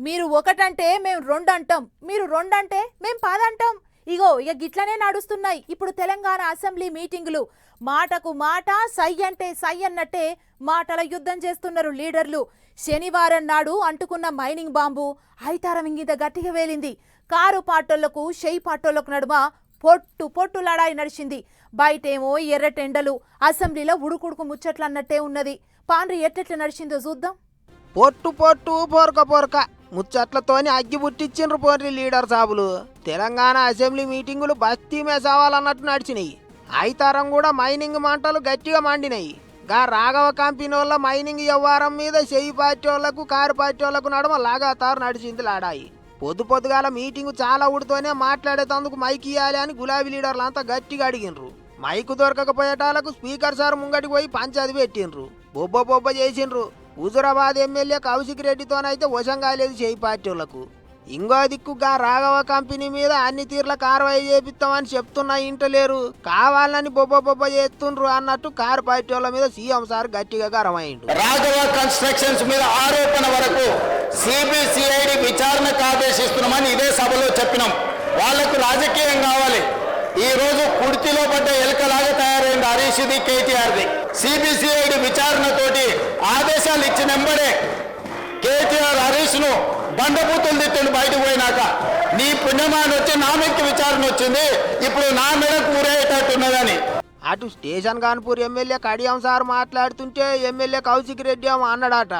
మీరు ఒకటంటే మేము రెండు అంటాం, మీరు రెండు అంటే మేము పదంటాం. ఇక గిట్లనే నడుస్తున్నాయి ఇప్పుడు తెలంగాణ అసెంబ్లీ మీటింగులు. మాటకు మాట, సై అంటే సై అన్నట్టే మాటల యుద్ధం చేస్తున్నారు లీడర్లు. శనివారం నాడు అంటుకున్న మైనింగ్ బాంబు ఐతారం ఇంగిత గట్టిగా వేలింది. కారు పాటోళ్లకు షెయి పాటోళ్లకు నడుమ పొట్టు లడాయి నడిచింది. బయటేమో ఎర్రటెండలు, అసెంబ్లీలో ఉడుకుడుకు ముచ్చట్లు అన్నట్టే ఉన్నది. పాండ్రి ఎట్లెట్లా నడిచిందో చూద్దాం. పొట్టు పొరక ముచ్చట్లతోని అగ్గి పుట్టించిండ్రు పోన్రి లీడర్ సాబులు. తెలంగాణ అసెంబ్లీ మీటింగులు బస్తీ మేసావాలన్నట్టు నడిచినాయి. ఐతారం కూడా మైనింగ్ మంటలు గట్టిగా మండినాయి. గా రాఘవ కంపెనీ వాళ్ళ మైనింగ్ వ్యవహారం మీద చెయ్యి పార్టీ వాళ్లకు కారు పార్టీ వాళ్లకు నడమ లాగాతారు నడిచింది లాడాయి. పొద్దుగాల మీటింగు చాలా ఉడితోనే మాట్లాడేటందుకు మైక్ ఇయ్యాలి అని గులాబీ లీడర్లు అంతా గట్టిగా అడిగినరు. మైకు దొరకకపోయేటాలకు స్పీకర్ సార్ ముంగటికి పోయి పంచాది పెట్టిండ్రు. బొబ్బ చేసిండ్రు. హుజురాబాద్ ఎమ్మెల్యే కౌశిక్ రెడ్డితోనైతే వశం కాలేదు చేయి పార్టీ వాళ్లకు. ఇంకో దిక్కుగా రాఘవ కంపెనీ మీద అన్ని తీర్ల కార్వాయి చేపిస్తామని చెప్తున్నా ఇంటలేరు. కావాలని బొబ్బ చేస్తుండ్రు అన్నట్టు కారు పార్టీ వాళ్ళ మీద సీఎం సార్ గట్టిగా గరమైండు. రాఘవ కన్స్ట్రక్షన్స్ మీద ఆరోపణ వరకు సిబిసిఐడి విచారణకు ఆదేశిస్తున్నామని ఇదే సభలో చెప్పినాం. వాళ్లకు రాజకీయం కావాలి. ఈ రోజు కుర్తిలో పడ్డ ఎలకలాగా తయారైంది హరీష్ది, కేటీఆర్ది. సిబిసిఐడి విచారణతోటి ఆదేశాలు ఇచ్చినెంబడే కేటీఆర్ హరీష్ ను బండబూతులు తిట్టిండు. బయటకు పోయినాక నీ పుణ్యమాన్ని వచ్చి నా మీదకి విచారణ వచ్చింది, ఇప్పుడు నా మెడకు ఊరేటట్టున్నదని. అటు station Kanpur MLA Kadiyam sir మాట్లాడుతుంటే ఎమ్మెల్యే కౌశిక్ రెడ్డి ఏమో అన్నాడట.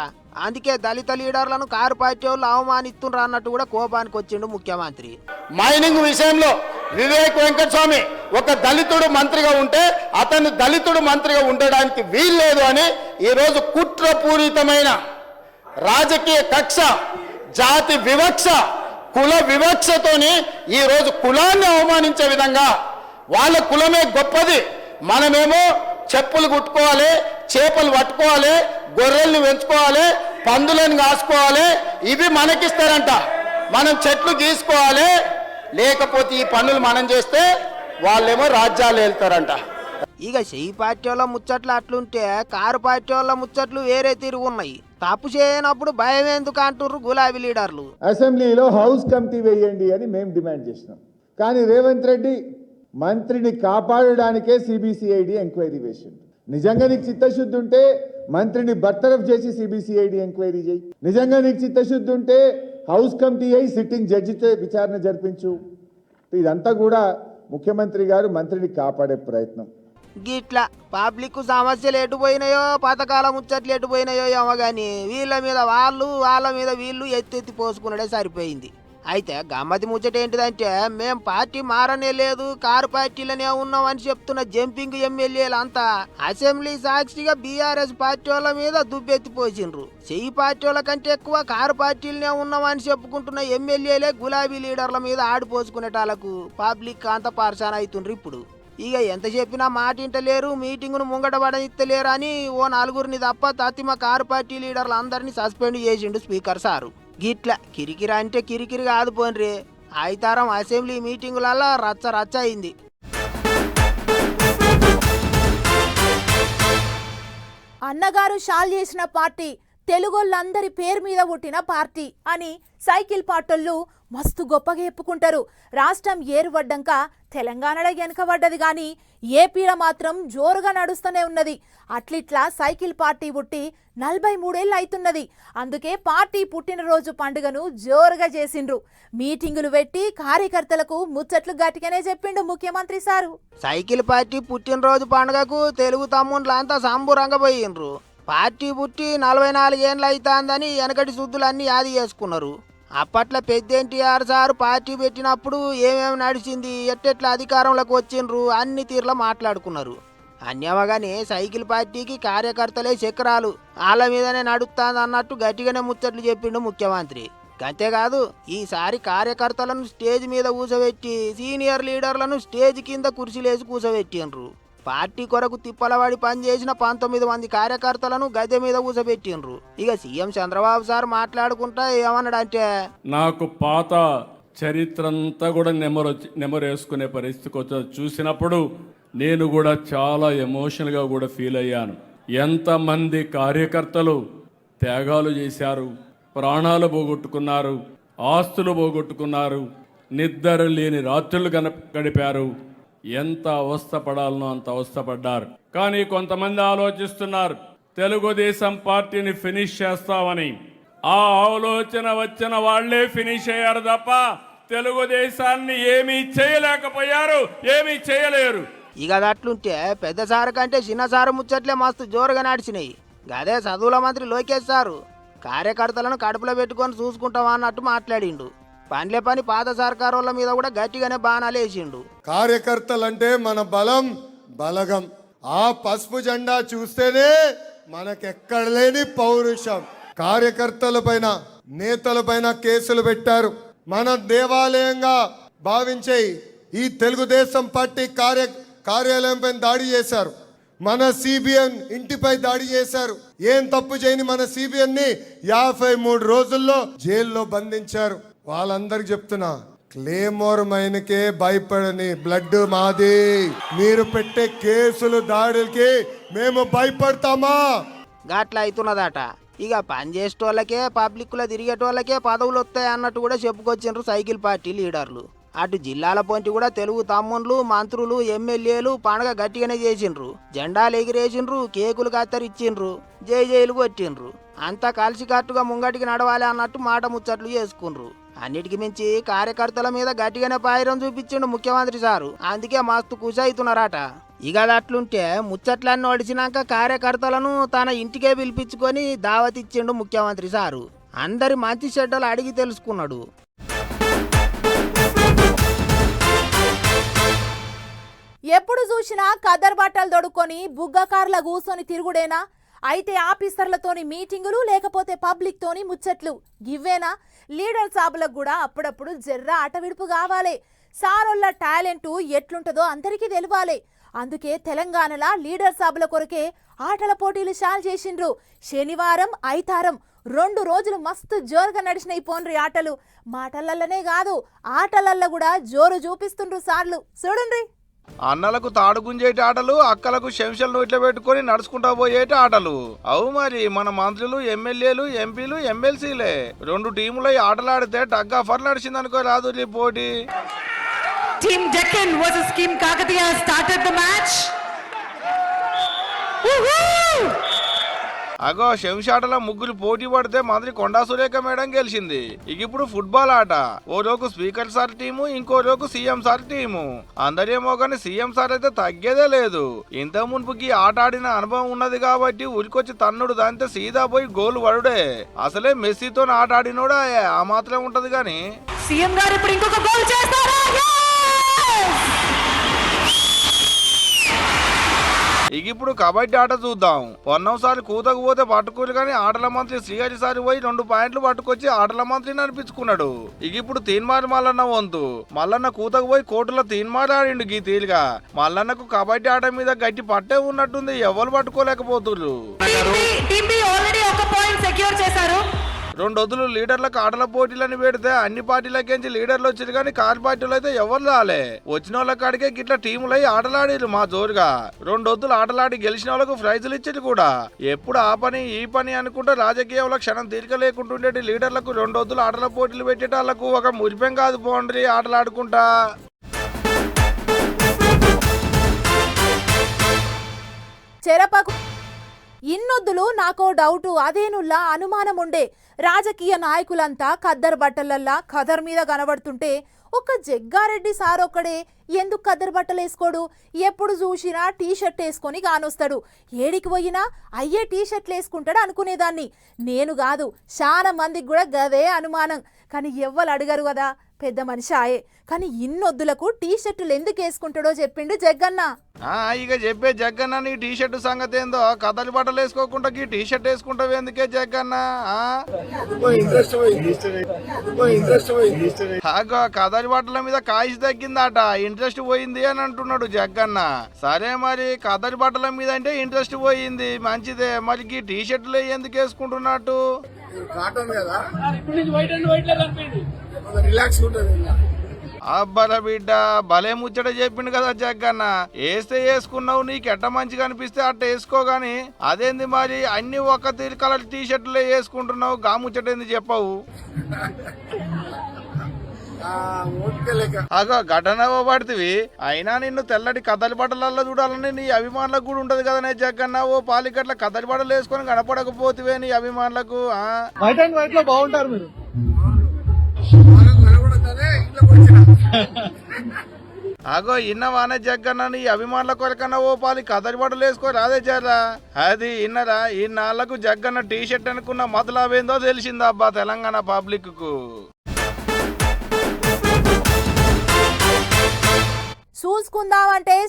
అందుకే దళిత లీడర్లను కారు పార్టీ వాళ్ళు అవమానిస్తుండ్రు అన్నట్టు కూడా కోపానికి వచ్చిండు ముఖ్యమంత్రి. మైనింగ్ విషయంలో వివేక్ వెంకటస్వామి ఒక దళితుడు మంత్రిగా ఉంటే అతను దళితుడు మంత్రిగా ఉండడానికి వీల్లేదు అని ఈరోజు కుట్రపూరితమైన రాజకీయ కక్ష, జాతి వివక్ష, కుల వివక్షతోని ఈరోజు కులాన్ని అవమానించే విధంగా వాళ్ళ కులమే గొప్పది, మనమేమో చెప్పులు కుట్టుకోవాలి, చేపలు పట్టుకోవాలి, గొర్రెల్ని పెంచుకోవాలి, పందులను కాసుకోవాలి, ఇవి మనకిస్తారంట. మనం చెట్లు గీసుకోవాలి, లేకపోతే ఈ పనులు మనం చేస్తే వాళ్ళేమో రాజ్యాలు వెళ్తారంట. ఇక చెయ్యి పార్టీ వాళ్ళ ముచ్చట్లు అట్లుంటే కారు పార్టీ వాళ్ళ ముచ్చట్లు వేరే తిరుగు ఉన్నాయి. తప్పు చేయనప్పుడు భయం ఎందుకు అంటుర్రు గులాబీ లీడర్లు. అసెంబ్లీలో హౌస్ కమిటీ వేయండి అని మేము డిమాండ్ చేసినాం. కానీ రేవంత్ రెడ్డి మంత్రిని కాపాడడానికే సిబిసిఐడి ఎంక్వైరీ వేసిండు. నిజంగా నీకు చిత్తశుద్ధి ఉంటే మంత్రిని బర్తరఫ్ చేసి సిబిసిఐడి ఎంక్వైరీ చేయి. నిజంగా నీకు చిత్తశుద్ధి ఉంటే హౌస్ కమిటీ అయి సిట్టింగ్ జడ్జితో విచారణ జరిపించు. ఇదంతా కూడా ముఖ్యమంత్రి గారు మంత్రిని కాపాడే ప్రయత్నం. గిట్లా పబ్లిక్ సమస్యలు ఎటుపోయినాయో, పథకాల ముచ్చట్లు ఎటుపోయినాయో ఏమో కానీ వీళ్ళ మీద వాళ్ళు, వాళ్ళ మీద వీళ్ళు ఎత్తి పోసుకున్నడే సరిపోయింది. అయితే గమ్మతి ముచ్చట ఏంటిదంటే మేం పార్టీ మారనే లేదు, కారు పార్టీలనే ఉన్నామని చెప్తున్న జంపింగ్ ఎమ్మెల్యేలంతా అసెంబ్లీ సాక్షిగా బీఆర్ఎస్ పార్టీ వాళ్ళ మీద దుబ్బెత్తిపోసిండ్రు. చెయ్యి పార్టీ వాళ్ళ కంటే ఎక్కువ కారు పార్టీలనే ఉన్నామని చెప్పుకుంటున్న ఎమ్మెల్యేలే గులాబీ లీడర్ల మీద ఆడిపోసుకునేటాలకు పబ్లిక్ అంత పరేషాన్ అవుతుండ్రు. ఇప్పుడు ఇక ఎంత చెప్పినా మాట ఇంటలేరు, మీటింగును ముంగట పడనిత్తలేరు అని ఓ నలుగురిని తప్ప తత్తిమ కారు పార్టీ లీడర్లు అందరినీ సస్పెండ్ చేసిండు స్పీకర్ సారు. గిట్ల కిరికిరి అంటే కిరికిరి కాదు పోన్రి. ఐతారం అసెంబ్లీ మీటింగులలో రచ్చ అయింది. అన్నగారు షాల్ చేసిన పార్టీ తెలుగోళ్ళందరి పేరు మీద పుట్టిన పార్టీ అని సైకిల్ పాటోళ్ళు మస్తు గొప్పగా చెప్పుకుంటారు. రాష్ట్రం ఏరుపడ్డాక తెలంగాణలో వెనకబడ్డది కానీ ఏపీలో మాత్రం జోరుగా నడుస్తూనే ఉన్నది. అట్లిట్లా సైకిల్ పార్టీ పుట్టి 43 ఏళ్ళు అవుతున్నది. అందుకే పార్టీ పుట్టినరోజు పండుగను జోరుగా చేసిండ్రు. మీటింగులు పెట్టి కార్యకర్తలకు ముచ్చట్లు గట్టిగానే చెప్పిండు ముఖ్యమంత్రి సారు. సైకిల్ పార్టీ పుట్టినరోజు పండుగకు తెలుగు తమ్ముళ్ళంతా సంబురంగా పోయిండ్రు. పార్టీ పుట్టి 44 ఏళ్ళు అవుతుందని వెనకటి శుద్ధులన్నీ యాది చేసుకున్నారు. అప్పట్లో పెద్ద ఎన్టీఆర్ సార్ పార్టీ పెట్టినప్పుడు ఏమేమి నడిచింది, ఎట్టెట్లా అధికారంలోకి వచ్చిండ్రు అన్ని తీర్లా మాట్లాడుకున్నారు. అన్యమగానే సైకిల్ పార్టీకి కార్యకర్తలే చక్రాలు, వాళ్ళ మీదనే నడుస్తుంది అన్నట్టు గట్టిగానే ముచ్చట్లు చెప్పిండు ముఖ్యమంత్రి. అంతేకాదు ఈసారి కార్యకర్తలను స్టేజ్ మీద కూసబెట్టి సీనియర్ లీడర్లను స్టేజ్ కింద కుర్చీలేసి కూసబెట్టిండ్రు. పార్టీ కొరకు తిప్పలవాడి పనిచేసిన 19 మంది కార్యకర్తలను గద్దె మీద కూసబెట్టిండ్రు. ఇక సీఎం చంద్రబాబు సార్ మాట్లాడుకుంటా ఏమన్నాడంటే, నాకు పాత చరిత్ర అంతా కూడా నెమరేసుకునే పరిస్థితికి వచ్చి చూసినప్పుడు నేను కూడా చాలా ఎమోషనల్గా కూడా ఫీల్ అయ్యాను. ఎంతమంది కార్యకర్తలు త్యాగాలు చేశారు, ప్రాణాలు పోగొట్టుకున్నారు, ఆస్తులు పోగొట్టుకున్నారు, నిద్ర లేని రాత్రులు గడిపారు. ఎంత అవస్థపడాలనో అంత అవస్థపడ్డారు. కానీ కొంతమంది ఆలోచిస్తున్నారు తెలుగుదేశం పార్టీని ఫినిష్ చేస్తామని. ఆ ఆలోచన వచ్చిన వాళ్లే ఫినిష్ అయ్యారు తప్ప తెలుగుదేశాన్ని ఏమీ చేయలేకపోయారు, ఏమీ చేయలేరు. ఇక అట్లుంటే పెద్ద సారు కంటే చిన్న సారు ముచ్చట్లే మస్తు జోరుగా నడిచినాయి. గదే చదువుల మంత్రి లోకేష్ సారు కార్యకర్తలను కడుపులో పెట్టుకొని చూసుకుంటామా అన్నట్టు మాట్లాడిండు. పనిలే పని పాత సర్కారు వాళ్ళ మీద కూడా గట్టిగానే బాణాలు వేసిండు. కార్యకర్తలంటే మన బలం బలగం. ఆ పసుపు జెండా చూస్తేనే మనకెక్కడ లేని పౌరుషం. కార్యకర్తల పైన నేతల పైన కేసులు పెట్టారు. మన దేవాలయంగా భావించే ఈ తెలుగుదేశం పార్టీ కార్యాలయం పైన దాడి చేశారు. మన సిబిఎన్ ఇంటిపై దాడి చేశారు. ఏం తప్పు చేయని మన సిబిఎన్ ని 53 రోజుల్లో జైల్లో బంధించారు. వాళ్ళందరికి చెప్తున్నా, క్లేమోర్ మైన్కే భయపడని బ్లడ్ మాది. మీరు పెట్టే కేసులు దాడులకి మేము భయపడతామా? గట్ల అవుతున్నదట. ఇక పని చేసేటోళ్ళకే పబ్లిక్లో తిరిగేటోళ్ళకే పదవులు వస్తాయి అన్నట్టు కూడా చెప్పుకొచ్చిండ్రు సైకిల్ పార్టీ లీడర్లు. అటు జిల్లాల పొంటి కూడా తెలుగు తమ్ముళ్ళు, మంత్రులు, ఎమ్మెల్యేలు పండగ గట్టిగానే చేసిండ్రు. జెండాలు ఎగిరేసిండ్రు, కేకులు కత్తరిచ్చిండ్రు, జైలు కొట్టిండ్రు. అంతా కలిసికట్టుగా ముంగటికి నడవాలి అన్నట్టు మాట ముచ్చట్లు చేసుకుండ్రు. అన్నిటికి మించి కార్యకర్తల మీద గట్టిగానే పాయిరం చూపించిండు ముఖ్యమంత్రి సారు. అందుకే మస్తు ఖుషి అవుతున్నారట. ఇక అట్లుంటే ముచ్చట్లన్నీ ఒడిచినాక కార్యకర్తలను తన ఇంటికే పిలిపించుకొని దావతిచ్చిండు ముఖ్యమంత్రి సారు. అందరి మంచి చెడ్డలు అడిగి తెలుసుకున్నాడు. ఎప్పుడు చూసినా కదర్ బట్టలు దొడుక్కొని బుగ్గకార్ల కూసొని తిరుగుడేనా? అయితే ఆఫీసర్లతోని మీటింగులు, లేకపోతే పబ్లిక్ తోని ముచ్చట్లు గివ్వేనా? లీడర్ సాబులకు కూడా అప్పుడప్పుడు జర్ర ఆట విడుపు కావాలి. సారోళ్ళ టాలెంటు ఎట్లుంటుందో అందరికీ తెలియాలి. అందుకే తెలంగాణలో లీడర్ సాబుల కొరకే ఆటల పోటీలు షాల్ చేసిండ్రు. శనివారం, ఐతారం 2 రోజులు మస్తు జోరుగా నడిచినాయి పోన్రి ఆటలు. మాటలల్లనే కాదు, ఆటలల్ల కూడా జోరు చూపిస్తుండ్రు సార్లు. చూడండి, అన్నలకు తాడు గుంజేటి ఆటలు, అక్కలకు శంషలు నోట్లో పెట్టుకొని నడుచుకుంటా పోయేటి ఆటలు. అవు మరి మన మంత్రులు, ఎమ్మెల్యేలు, ఎంపీలు, ఎమ్మెల్సీలే 2 టీములు ఆటలాడితే టగ్ ఆఫర్ నడిచిందనుకో రాదు పోటీ. Team Deccan versus Team Kakatiya started the match. Woohoo! అగో శంషాటలో ముగ్గురు పోటీ పడితే మంత్రి కొండా సురేఖ మేడం గెలిచింది. ఇక ఇప్పుడు ఫుట్బాల్ ఆట. ఓ రోజు స్పీకర్ సార్ టీము, ఇంకో రోజు సీఎం సార్ టీము. అందరేమో కానీ సీఎం సార్ అయితే తగ్గేదే లేదు. ఇంత మున్పుకి ఆట ఆడిన అనుభవం ఉన్నది కాబట్టి ఉరికొచ్చి తన్నుడు దాంతో సీదా పోయి గోల్ పడుడే. అసలే మెస్సీతో ఆట ఆడినోడా ఆ మాత్రం ఉంటది గాని సీఎం గారు ఇప్పుడు ఇంకొక గోల్ చేస్తారా? ఇక ఇప్పుడు కబడ్డీ ఆట చూద్దాం. పొన్నంసారి కూతకు పోతే పట్టుకోరు కానీ ఆటల మంత్రి శ్రీహరి సారి పోయి 2 పాయింట్లు పట్టుకొచ్చి ఆటల మంత్రిని అనిపించుకున్నాడు. ఇక ఇప్పుడు తీన్మారి మల్లన్న వంతు. మల్లన్న కూతకు పోయి కోర్టులో తీన్మారి ఆడిండు. గీ తీరుగా మల్లన్నకు కబడ్డీ ఆట మీద గట్టి పట్టే ఉన్నట్టుంది. ఎవరు పట్టుకోలేకపోతున్నారు. రెండొద్దులు లీడర్లకు ఆటల పోటీలని పెడితే అన్ని పార్టీలకేంచి లీడర్లు వచ్చారు కానీ కార్ పార్టీలు అయితే ఎవరు రాలే. వచ్చిన వాళ్ళ కాడికే గిట్ల టీములై ఆటలాడారు మా జోరుగా. రెండొద్దులు ఆటలాడి గెలిచిన వాళ్ళకు ప్రైజులు ఇచ్చారు కూడా. ఎప్పుడు ఆ పని ఈ పని అనుకుంటే రాజకీయంలో క్షణం తీరిక లేకుంటుండే లీడర్లకు రెండొద్దులు ఆటల పోటీలు పెట్టేట వాళ్ళకు ఒక మురిపెం కాదు పోండ్రి ఆటలాడుకుంటా. చెరపకు ఇన్నొద్దులు నాకో డౌటు, అదేనుల్లా అనుమానం ఉండే. రాజకీయ నాయకులంతా ఖద్దరు బట్టలల్లా ఖదర్ మీద కనబడుతుంటే ఒక జగ్గారెడ్డి సార్ ఒక్కడే ఎందుకు ఖద్దరు బట్టలు వేసుకోడు? ఎప్పుడు చూసినా టీ షర్ట్ వేసుకొని కానొస్తాడు. ఏడికి పోయినా అయ్యే టీ షర్ట్లు వేసుకుంటాడు అనుకునేదాన్ని. నేను కాదు, చాలా మందికి కూడా గదే అనుమానం. కానీ ఎవ్వరు అడిగారు కదా, పెద్ద మనిషి ఆయే. కానీ ఇన్నొద్దులకు టీ షర్టులు ఎందుకు వేసుకుంటాడో చెప్పిండు జగ్గన్న. ఇక చెప్పే జగ్గన్న నీ టీ షర్ట్ సంగతి ఏందో. కదలి బట్టలు వేసుకోకుండా టీ షర్ట్ వేసుకుంటావు ఎందుకే జగ్గన్న? కదలి బట్టల మీద కాయిస్ తగ్గిందట, ఇంట్రెస్ట్ పోయింది అని అంటున్నాడు జగ్గన్న. సరే మరి కదలి బట్టల మీద అంటే ఇంట్రెస్ట్ పోయింది, మంచిదే. మరి టీ షర్ట్లు ఎందుకు వేసుకుంటున్నట్టు? కాటన్ కదా, రిలాక్స్ ఉంటుంది. అబ్బల బిడ్డ భలే ముచ్చట చెప్పిండు కదా జగ్గన్న. వేస్తే వేసుకున్నావు, నీకు ఎట్ట మంచిగా అనిపిస్తే అట్ట వేసుకోగాని అదేంది మరి అన్ని ఒక్క తీరు కలర్ టీ షర్ట్లే వేసుకుంటున్నావు, గా ముచ్చటేంది చెప్పవు. అగో ఘటన పడుతుంది. అయినా నిన్ను తెల్లటి కదలి బట్టలలో చూడాలని నీ అభిమానులకు కూడా ఉంటది కదా జగ్గన్న. ఓ పాలికట్ల కదలి బట్టలు వేసుకొని కనపడకపోతివే నీ అభిమానులకు. వైట్ అండ్ వైట్ లో బాగుంటారు మీరు. అగో ఇన్నవానే జగ్గన్న, నీ అభిమానుల కొరకన్నా ఓ పాలి కదలి బట్టలు వేసుకో రాదే జరా. అది ఇన్నరా ఈ నాళ్లకు జగ్గన్న టీ షర్ట్ అనుకున్న మతలావేందో తెలిసిందా అబ్బా తెలంగాణ పబ్లిక్ కు.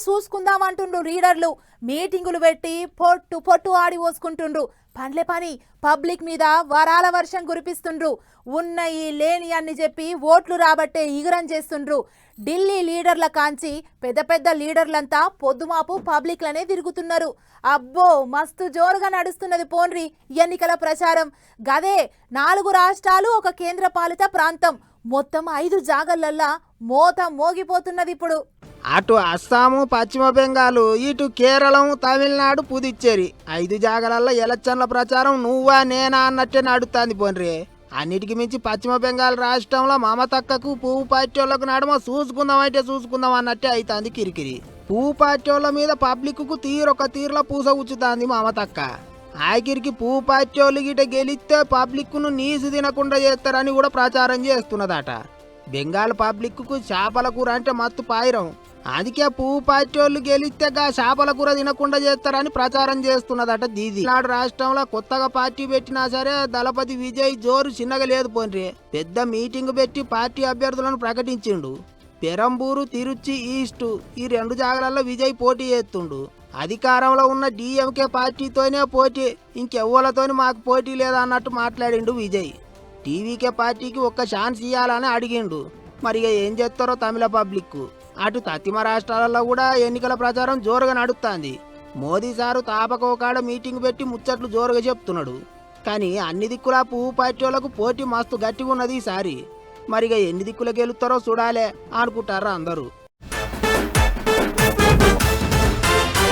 చూసుకుందామంటుండ్రు లీడర్లు. మీటింగులు పెట్టి పొట్టు ఆడి పోసుకుంటుండ్రు. పండ్లే పని పబ్లిక్ మీద వరాల వర్షం కురిపిస్తుండ్రు. ఉన్నయి లేని అని చెప్పి ఓట్లు రాబట్టే ఇగురం చేస్తుండ్రు. ఢిల్లీ లీడర్ల కాంచి పెద్ద లీడర్లంతా పొద్దుమాపు పబ్లిక్లనే తిరుగుతున్నారు. అబ్బో మస్తు జోరుగా నడుస్తున్నది పోన్రి ఎన్నికల ప్రచారం. గదే 4 రాష్ట్రాలు ఒక కేంద్ర పాలిత ప్రాంతం, మొత్తం 5 జాగలల్లా మోత మోగిపోతున్నది ఇప్పుడు. అటు అస్సాము, పశ్చిమ బెంగాలు, ఇటు కేరళం, తమిళనాడు, పుదుచ్చేరి 5 జాగాలల్లో ఎలక్షన్ల ప్రచారం నువ్వా నేనా అన్నట్టే నడుస్తుంది పోన్రే. అన్నిటికి మించి పశ్చిమ బెంగాల్ రాష్ట్రంలో మమతక్కకు పువ్వు పార్టీ వాళ్ళకు నడుమ చూసుకుందాం అన్నట్టే అవుతుంది కిరికిరి. పువ్వు పార్టీ వాళ్ళ మీద పబ్లిక్కు తీరొక తీరులో పూస ఉచ్చుతుంది మమతక్క. ఆఖరికి పువ్వు పార్టీ వాళ్ళు గిట గెలిస్తే పబ్లిక్ను నీసు తినకుండా చేస్తారని కూడా ప్రచారం చేస్తున్నదట. బెంగాల్ పబ్లిక్కు చేపల కూర అంటే మత్తు పాయిరం. అందుకే పువ్వు పార్టీ వాళ్ళు గెలిస్తే చేపల కూర తినకుండా చేస్తారని ప్రచారం చేస్తున్నదట దీది. నాడు రాష్ట్రంలో కొత్తగా పార్టీ పెట్టినా సరే దళపతి విజయ్ జోరు చిన్నగా లేదు పోన్రే. పెద్ద మీటింగ్ పెట్టి పార్టీ అభ్యర్థులను ప్రకటించిండు. పెరంబూరు, తిరుచి ఈస్ట్ ఈ 2 జాగాలలో విజయ్ పోటీ చేస్తుండు. అధికారంలో ఉన్న డిఎంకే పార్టీతోనే పోటీ, ఇంకెవ్వలతోని మాకు పోటీ లేదా అన్నట్టు మాట్లాడిండు విజయ్. టీవీకే పార్టీకి ఒక్క ఛాన్స్ ఇవ్వాలని అడిగిండు. మరి ఏం చేస్తారో తమిళ పబ్లిక్. అటు పశ్చిమ రాష్ట్రాలలో కూడా ఎన్నికల ప్రచారం జోరుగా నడుస్తుంది. మోదీ సారు తాపకోకాడ మీటింగ్ పెట్టి ముచ్చట్లు జోరుగా చెప్తున్నాడు. కానీ అన్ని దిక్కులా పువ్వు పార్టీ వాళ్ళకు పోటీ మస్తు గట్టిగా ఉన్నది ఈసారి. మరిగా ఎన్ని దిక్కులు గెలుస్తారో చూడాలే అనుకుంటారా అందరూ.